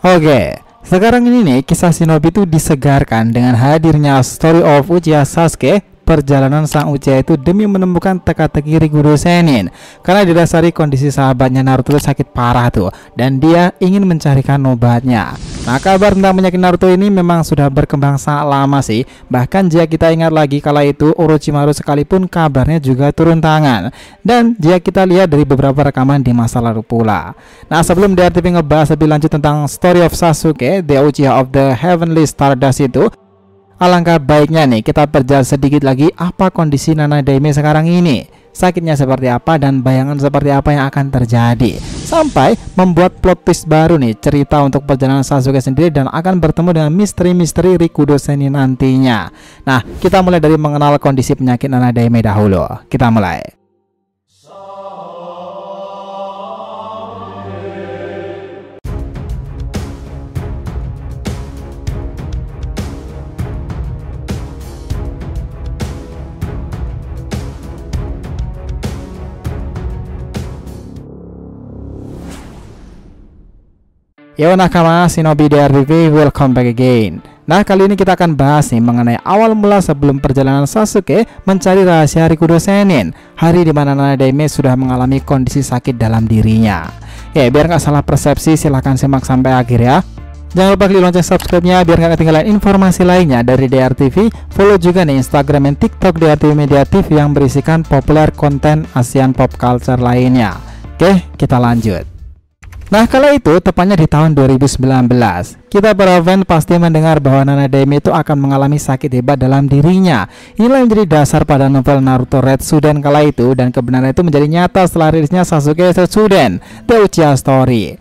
Oke, sekarang ini nih kisah Shinobi itu disegarkan dengan hadirnya Story of Uchiha Sasuke. Perjalanan sang Uchiha itu demi menemukan teka-teki Rikudo Sennin, karena didasari kondisi sahabatnya Naruto itu sakit parah tuh, dan dia ingin mencarikan obatnya. Nah, kabar tentang penyakit Naruto ini memang sudah berkembang sangat lama sih. Bahkan jika kita ingat lagi kala itu Orochimaru sekalipun kabarnya juga turun tangan. Dan jika kita lihat dari beberapa rekaman di masa lalu pula. Nah, sebelum DRTV ngebahas lebih lanjut tentang Story of Sasuke, The Uchiha of the Heavenly Stardust itu, alangkah baiknya nih kita perjelas sedikit lagi apa kondisi Nana Daime sekarang ini, sakitnya seperti apa dan bayangan seperti apa yang akan terjadi, sampai membuat plot twist baru nih cerita untuk perjalanan Sasuke sendiri dan akan bertemu dengan misteri-misteri Rikudo Sennin nantinya. Nah, kita mulai dari mengenal kondisi penyakit Nana Daime dahulu. Kita mulai. Yo nakama, Shinobi DRTV, welcome back again. Nah, kali ini kita akan bahas nih mengenai awal mula sebelum perjalanan Sasuke mencari rahasia Rikudo Sennin, hari dimana Nana Daime sudah mengalami kondisi sakit dalam dirinya. Ya, biar nggak salah persepsi, silahkan simak sampai akhir ya. Jangan lupa klik lonceng subscribe-nya biar nggak ketinggalan informasi lainnya dari DRTV. Follow juga nih Instagram dan TikTok DRTV Media TV yang berisikan populer konten Asian pop culture lainnya. Oke, kita lanjut. Nah, kala itu tepatnya di tahun 2019, kita para fan pasti mendengar bahwa Nana Daime itu akan mengalami sakit hebat dalam dirinya. Inilah yang menjadi dasar pada novel Naruto Retsuden kala itu, dan kebenaran itu menjadi nyata setelah rilisnya Sasuke Retsuden, The Uchiha Story.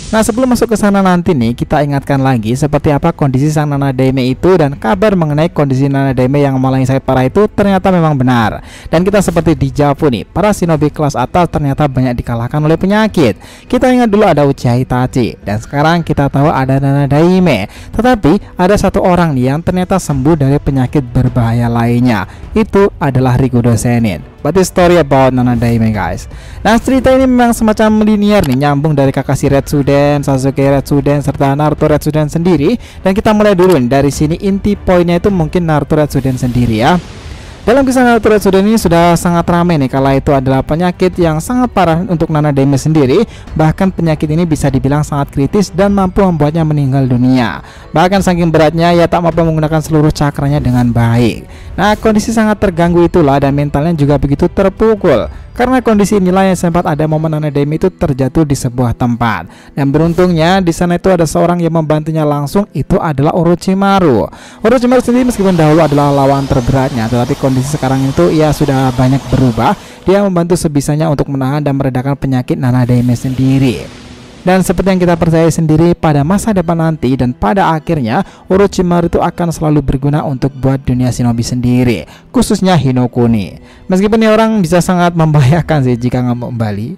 Nah, sebelum masuk ke sana nanti nih, kita ingatkan lagi seperti apa kondisi sang Nana Daime itu, dan kabar mengenai kondisi Nana Daime yang mengalami sakit parah itu ternyata memang benar. Dan kita seperti dejavu nih, para shinobi kelas atas ternyata banyak dikalahkan oleh penyakit. Kita ingat dulu ada Uchiha Itachi, dan sekarang kita tahu ada Nana Daime. Tetapi ada satu orang nih yang ternyata sembuh dari penyakit berbahaya lainnya. Itu adalah Rikudo Sennin. But the story about Nana Daime, guys. Nah, cerita ini memang semacam linear nih, nyambung dari Kakashi Retsuden, Sasuke Retsuden, serta Naruto Retsuden sendiri. Dan kita mulai dulu nih, dari sini inti poinnya itu mungkin Naruto Retsuden sendiri ya. Dalam kisah Naruto Retsuden ini sudah sangat ramai nih, kala itu adalah penyakit yang sangat parah untuk Nana Daime sendiri. Bahkan penyakit ini bisa dibilang sangat kritis dan mampu membuatnya meninggal dunia. Bahkan saking beratnya, ia tak mampu menggunakan seluruh cakranya dengan baik. Nah, kondisi sangat terganggu itulah, dan mentalnya juga begitu terpukul. Karena kondisi inilah yang sempat ada momen Nana Daime itu terjatuh di sebuah tempat. Dan beruntungnya di sana itu ada seorang yang membantunya langsung, itu adalah Orochimaru. Orochimaru sendiri meskipun dahulu adalah lawan terberatnya, tetapi kondisi sekarang itu ia sudah banyak berubah. Dia membantu sebisanya untuk menahan dan meredakan penyakit Nana Daime sendiri. Dan seperti yang kita percaya sendiri, pada masa depan nanti dan pada akhirnya Orochimaru itu akan selalu berguna untuk buat dunia shinobi sendiri, khususnya Hinokuni. Meskipun ini orang bisa sangat membahayakan sih jika nggak mau kembali.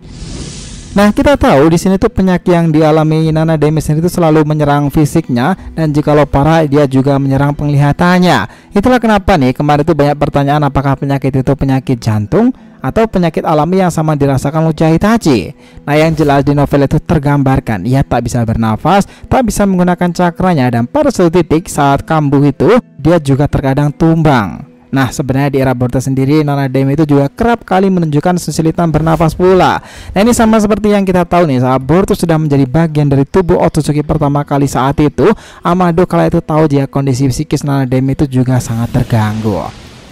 Nah, kita tahu di sini tuh penyakit yang dialami Nana Daime sendiri itu selalu menyerang fisiknya, dan jikalau parah dia juga menyerang penglihatannya. Itulah kenapa nih kemarin tuh banyak pertanyaan apakah penyakit itu penyakit jantung atau penyakit alami yang sama dirasakan Uchiha Itachi. Nah, yang jelas di novel itu tergambarkan ia tak bisa bernafas, tak bisa menggunakan cakranya, dan pada suatu titik saat kambuh itu dia juga terkadang tumbang. Nah, sebenarnya di era Boruto sendiri, Nana Daime itu juga kerap kali menunjukkan kesulitan bernafas pula. Nah, ini sama seperti yang kita tahu nih, saat Boruto sudah menjadi bagian dari tubuh Otsutsuki pertama kali saat itu, Amado kala itu tahu jika kondisi psikis Nana Daime itu juga sangat terganggu.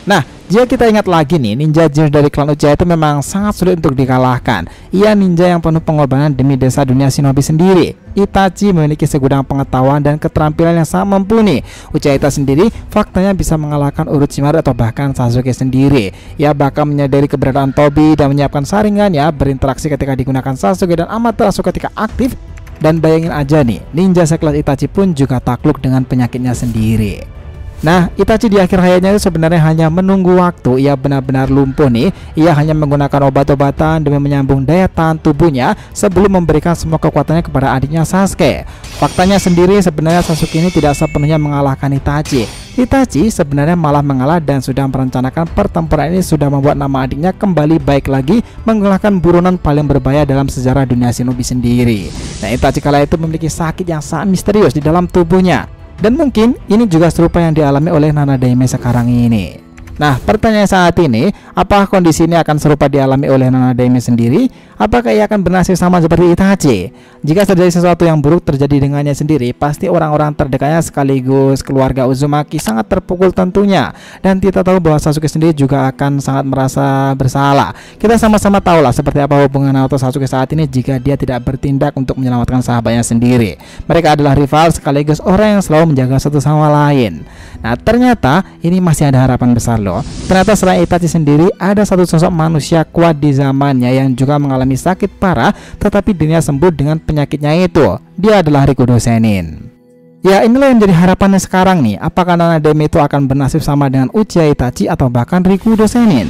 Nah, jika kita ingat lagi nih, ninja jenius dari klan Uchiha itu memang sangat sulit untuk dikalahkan. Ia ninja yang penuh pengorbanan demi desa dunia shinobi sendiri. Itachi memiliki segudang pengetahuan dan keterampilan yang sangat mumpuni. Uchiha Itachi sendiri faktanya bisa mengalahkan Orochimaru atau bahkan Sasuke sendiri. Ia bahkan menyadari keberadaan Tobi dan menyiapkan saringannya berinteraksi ketika digunakan Sasuke dan Amaterasu ketika aktif. Dan bayangin aja nih, ninja sekelas Itachi pun juga takluk dengan penyakitnya sendiri. Nah, Itachi di akhir hayatnya itu sebenarnya hanya menunggu waktu. Ia benar-benar lumpuh nih. Ia hanya menggunakan obat-obatan demi menyambung daya tahan tubuhnya sebelum memberikan semua kekuatannya kepada adiknya Sasuke. Faktanya sendiri sebenarnya Sasuke ini tidak sepenuhnya mengalahkan Itachi. Itachi sebenarnya malah mengalah dan sudah merencanakan pertempuran ini sudah membuat nama adiknya kembali baik lagi, mengalahkan buronan paling berbahaya dalam sejarah dunia shinobi sendiri. Nah, Itachi kala itu memiliki sakit yang sangat misterius di dalam tubuhnya. Dan mungkin ini juga serupa yang dialami oleh Nanadeime sekarang ini. Nah, pertanyaan saat ini, apakah kondisi ini akan serupa dialami oleh Nanadeime sendiri? Apakah ia akan bernasib sama seperti Itachi? Jika terjadi sesuatu yang buruk terjadi dengannya sendiri, pasti orang-orang terdekatnya sekaligus keluarga Uzumaki sangat terpukul tentunya. Dan kita tahu bahwa Sasuke sendiri juga akan sangat merasa bersalah. Kita sama-sama tahulah seperti apa hubungan Naruto Sasuke saat ini jika dia tidak bertindak untuk menyelamatkan sahabatnya sendiri. Mereka adalah rival sekaligus orang yang selalu menjaga satu sama lain. Nah, ternyata ini masih ada harapan besar loh. Ternyata selain Itachi sendiri, ada satu sosok manusia kuat di zamannya yang juga mengalami sakit parah, tetapi dirinya sembuh dengan penyakitnya itu. Dia adalah Rikudo Sennin. Ya, inilah yang jadi harapannya sekarang nih. Apakah Nanadeime itu akan bernasib sama dengan Uchiha Itachi atau bahkan Rikudo Sennin?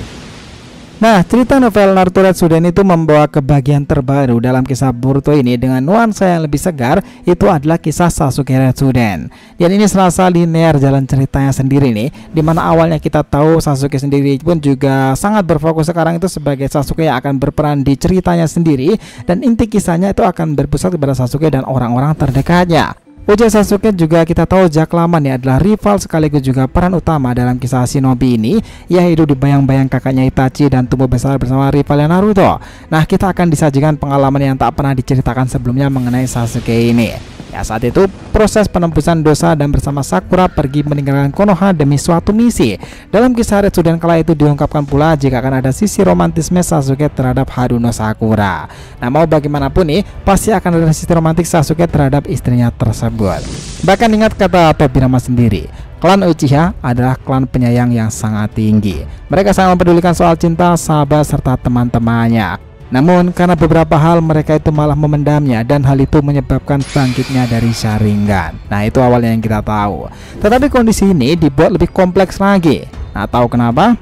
Nah, cerita novel Naruto Shippuden itu membawa kebahagiaan terbaru dalam kisah Boruto ini dengan nuansa yang lebih segar. Itu adalah kisah Sasuke Shippuden. Dan ini serasa linear jalan ceritanya sendiri nih, dimana awalnya kita tahu Sasuke sendiri pun juga sangat berfokus sekarang itu sebagai Sasuke yang akan berperan di ceritanya sendiri. Dan inti kisahnya itu akan berpusat kepada Sasuke dan orang-orang terdekatnya. Uchiha Sasuke juga kita tahu sejak lama nih adalah rival sekaligus juga peran utama dalam kisah shinobi ini. Ia hidup di bayang-bayang kakaknya Itachi dan tumbuh besar bersama rivalnya Naruto. Nah, kita akan disajikan pengalaman yang tak pernah diceritakan sebelumnya mengenai Sasuke ini. Ya, saat itu proses penembusan dosa dan bersama Sakura pergi meninggalkan Konoha demi suatu misi. Dalam kisah Shippuden kala itu diungkapkan pula jika akan ada sisi romantisme Sasuke terhadap Haruno Sakura. Nah, mau bagaimanapun nih, pasti akan ada sisi romantis Sasuke terhadap istrinya tersebut. Bahkan ingat kata Tobirama sendiri, klan Uchiha adalah klan penyayang yang sangat tinggi. Mereka sangat mempedulikan soal cinta, sahabat, serta teman-temannya. Namun karena beberapa hal mereka itu malah memendamnya dan hal itu menyebabkan bangkitnya dari Sharingan. Nah, itu awalnya yang kita tahu. Tetapi kondisi ini dibuat lebih kompleks lagi. Nah, tahu kenapa?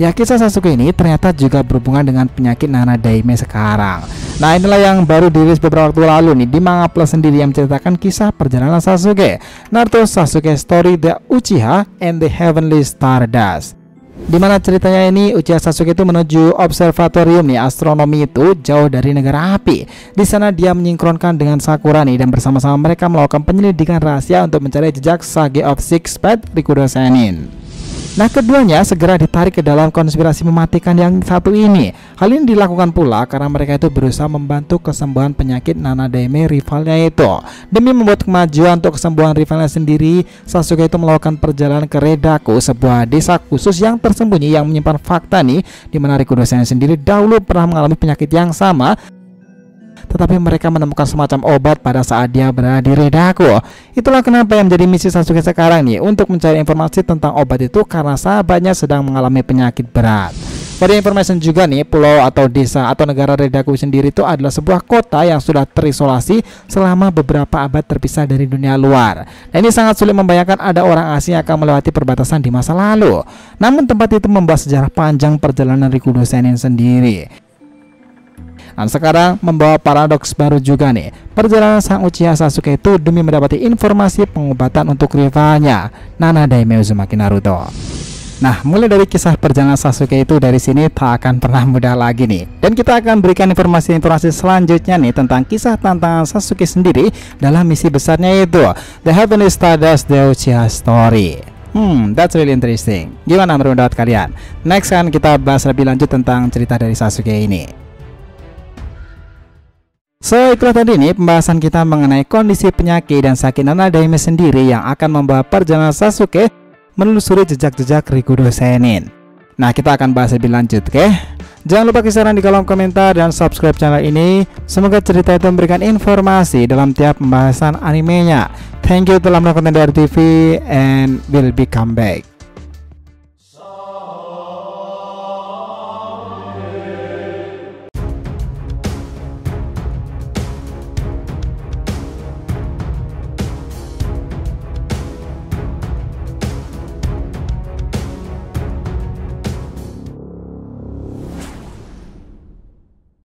Ya, kisah Sasuke ini ternyata juga berhubungan dengan penyakit Nanadeime sekarang. Nah, inilah yang baru dirilis beberapa waktu lalu nih di Manga Plus sendiri yang menceritakan kisah perjalanan Sasuke. Naruto Sasuke Story The Uchiha and the Heavenly Stardust. Dimana ceritanya ini Uchiha Sasuke itu menuju observatorium nih astronomi itu jauh dari negara api. Di sana dia menyinkronkan dengan Sakura nih dan bersama-sama mereka melakukan penyelidikan rahasia untuk mencari jejak Sage of Six Path Rikudo Sennin. Nah, keduanya segera ditarik ke dalam konspirasi mematikan yang satu ini. Hal ini dilakukan pula karena mereka itu berusaha membantu kesembuhan penyakit Nanadeime rivalnya itu. Demi membuat kemajuan untuk kesembuhan rivalnya sendiri, Sasuke itu melakukan perjalanan ke Redaku, sebuah desa khusus yang tersembunyi yang menyimpan fakta nih, di mana Rikudo Sennin sendiri dahulu pernah mengalami penyakit yang sama. Tetapi mereka menemukan semacam obat pada saat dia berada di Redaku. Itulah kenapa yang menjadi misi Sasuke sekarang nih, untuk mencari informasi tentang obat itu karena sahabatnya sedang mengalami penyakit berat. Pada informasi juga nih, pulau atau desa atau negara Redaku sendiri itu adalah sebuah kota yang sudah terisolasi selama beberapa abad terpisah dari dunia luar. Nah, ini sangat sulit membayangkan ada orang asing yang akan melewati perbatasan di masa lalu. Namun tempat itu membawa sejarah panjang perjalanan Rikudo Sennin sendiri. Dan sekarang membawa paradoks baru juga nih. Perjalanan sang Uchiha Sasuke itu demi mendapati informasi pengobatan untuk rivalnya Nanadeime Uzumaki Naruto. Nah, mulai dari kisah perjalanan Sasuke itu dari sini tak akan pernah mudah lagi nih. Dan kita akan berikan informasi-informasi selanjutnya nih tentang kisah tantangan Sasuke sendiri dalam misi besarnya itu The Heavenly Stardust The Uchiha Story. That's really interesting. Gimana menurut kalian? Next kan kita bahas lebih lanjut tentang cerita dari Sasuke ini. So, itulah tadi nih pembahasan kita mengenai kondisi penyakit dan sakit Nanadeime sendiri yang akan membawa perjalanan Sasuke menelusuri jejak-jejak Rikudo Sennin. Nah, kita akan bahas lebih lanjut, oke? Jangan lupa kisaran di kolom komentar dan subscribe channel ini. Semoga cerita itu memberikan informasi dalam tiap pembahasan animenya. Thank you telah menonton dari TV and will be come back.